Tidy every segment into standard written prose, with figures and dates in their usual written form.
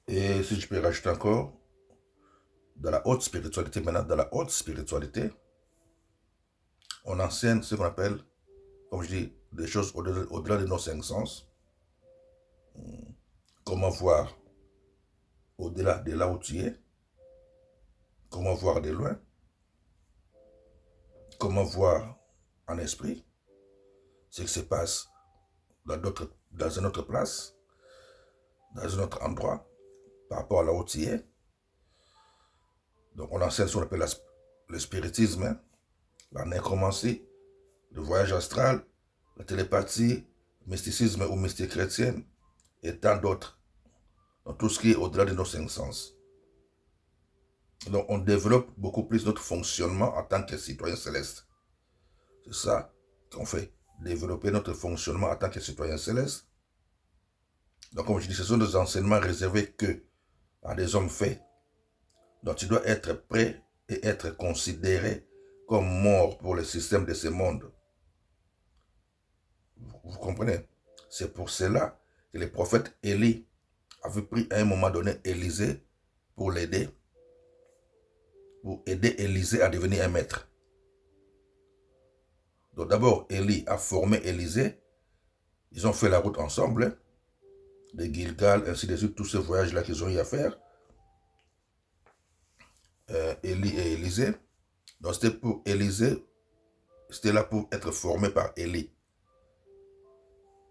Et si je peux rajouter encore, dans la haute spiritualité, maintenant, dans la haute spiritualité, on enseigne ce qu'on appelle, comme je dis, des choses au-delà de nos cinq sens. Comment voir au-delà de là où tu es, comment voir de loin, comment voir en esprit ce qui se passe dans une autre place, dans un autre endroit, par rapport à là où tu es. Donc on enseigne ce qu'on appelle le spiritisme, hein, la nécromancie, le voyage astral, la télépathie, le mysticisme ou mystique chrétienne, et tant d'autres. Donc tout ce qui est au-delà de nos cinq sens. Donc on développe beaucoup plus notre fonctionnement en tant que citoyen céleste. C'est ça qu'on fait. Développer notre fonctionnement en tant que citoyen céleste. Donc comme je dis, ce sont des enseignements réservés que à des hommes faits. Donc tu dois être prêt et être considéré comme mort pour le système de ce monde. Vous comprenez? C'est pour cela que le prophète Élie avait pris à un moment donné Élisée pour l'aider, pour aider Élisée à devenir un maître. Donc d'abord, Élie a formé Élisée. Ils ont fait la route ensemble, de Gilgal, ainsi de suite, tous ces voyages-là qu'ils ont eu à faire. Élie et Élisée. Donc c'était pour Élisée, c'était là pour être formé par Élie.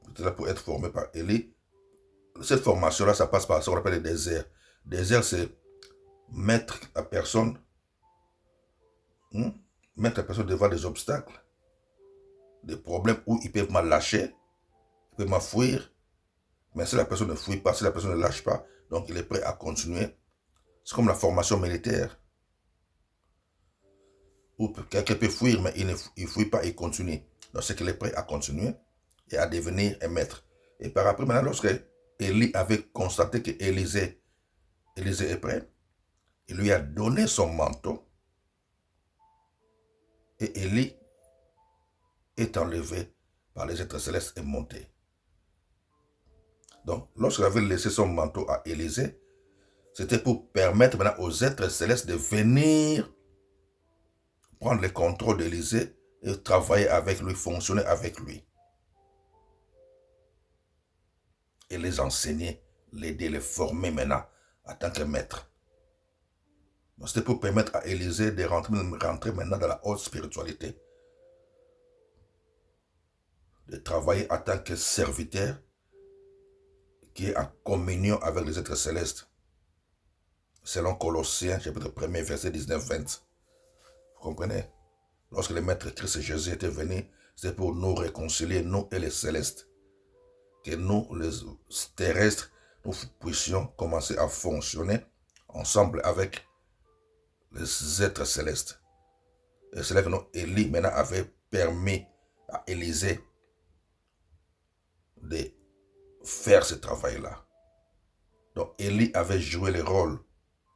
C'était là pour être formé par Élie. Cette formation-là, ça passe par ce qu'on appelle le désert. Désert, c'est mettre la personne, mettre la personne devant des obstacles, des problèmes où ils peuvent mal lâcher, ils peuvent mal fuir. Mais si la personne ne fuit pas, si la personne ne lâche pas, donc il est prêt à continuer. C'est comme la formation militaire. Où quelqu'un peut fuir, mais il ne fuit pas, il continue. Donc c'est qu'il est prêt à continuer et à devenir un maître. Et par après, maintenant, lorsque Élie avait constaté que Élisée est prêt, il lui a donné son manteau et Élie est enlevé par les êtres célestes et monté. Donc, lorsqu'il avait laissé son manteau à Élisée, c'était pour permettre maintenant aux êtres célestes de venir prendre le contrôle d'Élisée et travailler avec lui, fonctionner avec lui. Et les enseigner, l'aider, les former maintenant en tant que maître. Donc c'était pour permettre à Élisée de rentrer maintenant dans la haute spiritualité. De travailler en tant que serviteur qui est en communion avec les êtres célestes. Selon Colossiens, chapitre 1er, verset 19-20. Vous comprenez? Lorsque le Maître Christ Jésus était venu, c'était pour nous réconcilier, nous et les célestes. Que nous, les terrestres, nous puissions commencer à fonctionner ensemble avec les êtres célestes. Et c'est là que notre Élie maintenant avait permis à Élisée de faire ce travail-là. Donc Élie avait joué le rôle.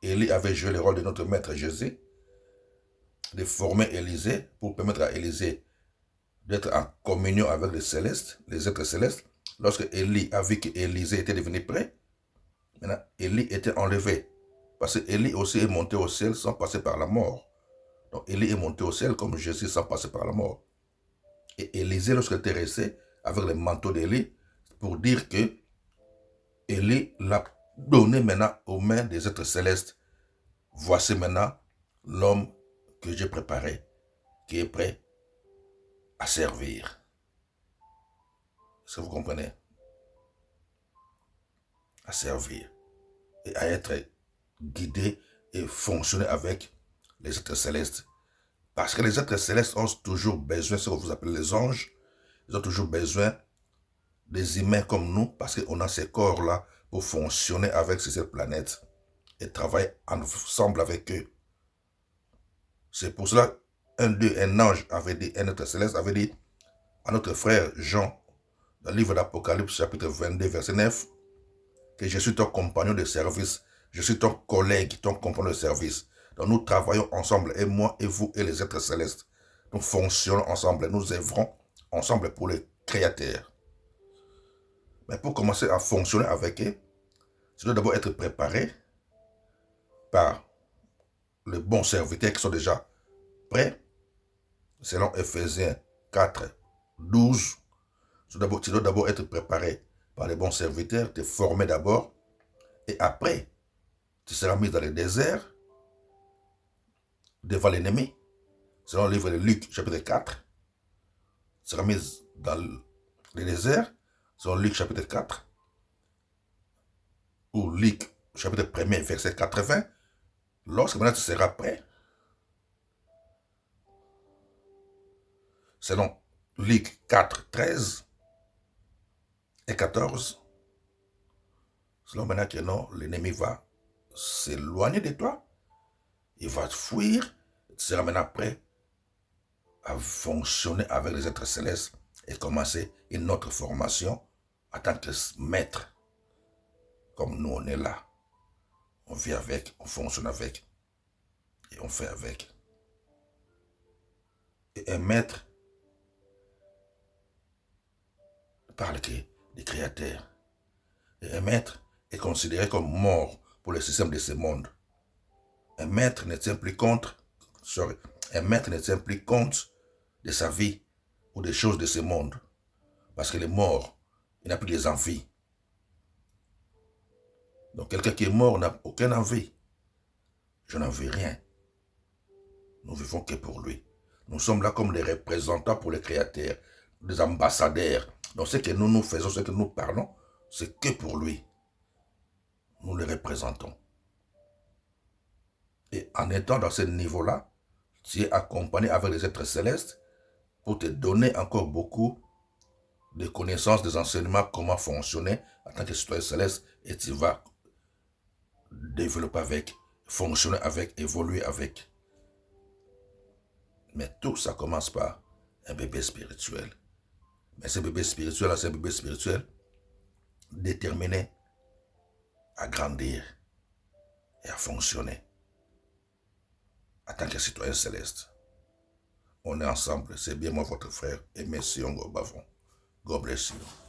Élie avait joué le rôle de notre Maître Jésus, de former Élisée pour permettre à Élisée d'être en communion avec les célestes, les êtres célestes. Lorsque Élie a vu qu'Élisée était devenu prêt, maintenant Élie était enlevé. Parce que Élie aussi est monté au ciel sans passer par la mort. Donc Élie est monté au ciel comme Jésus sans passer par la mort. Et Élisée, lorsqu'il était resté avec le manteau d'Élie, pour dire que Élie l'a donné maintenant aux mains des êtres célestes. Voici maintenant l'homme que j'ai préparé, qui est prêt à servir. Est-ce que vous comprenez? À servir et à être guidé et fonctionner avec les êtres célestes. Parce que les êtres célestes ont toujours besoin, ce que vous appelez les anges, ils ont toujours besoin des humains comme nous, parce qu'on a ces corps-là pour fonctionner avec cette planète et travailler ensemble avec eux. C'est pour cela un ange avait dit, un être céleste avait dit à notre frère Jean, dans le livre d'Apocalypse, chapitre 22, verset 9, que je suis ton compagnon de service, je suis ton collègue, ton compagnon de service. Donc nous travaillons ensemble, et moi, et vous, et les êtres célestes. Nous fonctionnons ensemble, nous œuvrons ensemble pour le Créateur. Mais pour commencer à fonctionner avec eux, tu dois d'abord être préparé par les bons serviteurs qui sont déjà prêts. Selon Ephésiens 4, 12, tu dois d'abord être préparé par les bons serviteurs, te former d'abord, et après, tu seras mis dans le désert, devant l'ennemi. Selon le livre de Luc, chapitre 4, tu seras mis dans le désert, selon Luc, chapitre 4, ou Luc, chapitre 1er, verset 80, lorsque maintenant tu seras prêt, selon Luc 4, 13 et 14, selon maintenant que non, l'ennemi va s'éloigner de toi, il va te fuir, tu seras maintenant prêt à fonctionner avec les êtres célestes et commencer une autre formation en tant que maître. Comme nous, on est là. On vit avec, on fonctionne avec et on fait avec. Et un maître parle des créateurs. Et un maître est considéré comme mort pour le système de ce monde. Un maître ne tient plus compte, un maître ne tient plus compte de sa vie ou des choses de ce monde. Parce qu'il est mort, il n'a plus des envies. Donc quelqu'un qui est mort n'a aucune envie. Je n'en veux rien. Nous vivons que pour lui. Nous sommes là comme des représentants pour les créateurs, des ambassadeurs. Donc ce que nous faisons, ce que nous parlons, c'est que pour lui. Nous le représentons. Et en étant dans ce niveau-là, tu es accompagné avec les êtres célestes pour te donner encore beaucoup de connaissances, des enseignements, comment fonctionner en tant que citoyen céleste, et tu vas développer avec, fonctionner avec, évoluer avec. Mais tout ça commence par un bébé spirituel. Mais ce bébé spirituel, c'est un bébé spirituel déterminé à grandir et à fonctionner en tant que citoyen céleste. On est ensemble, c'est bien moi votre frère, et Messie Ongo Bavon. God bless you.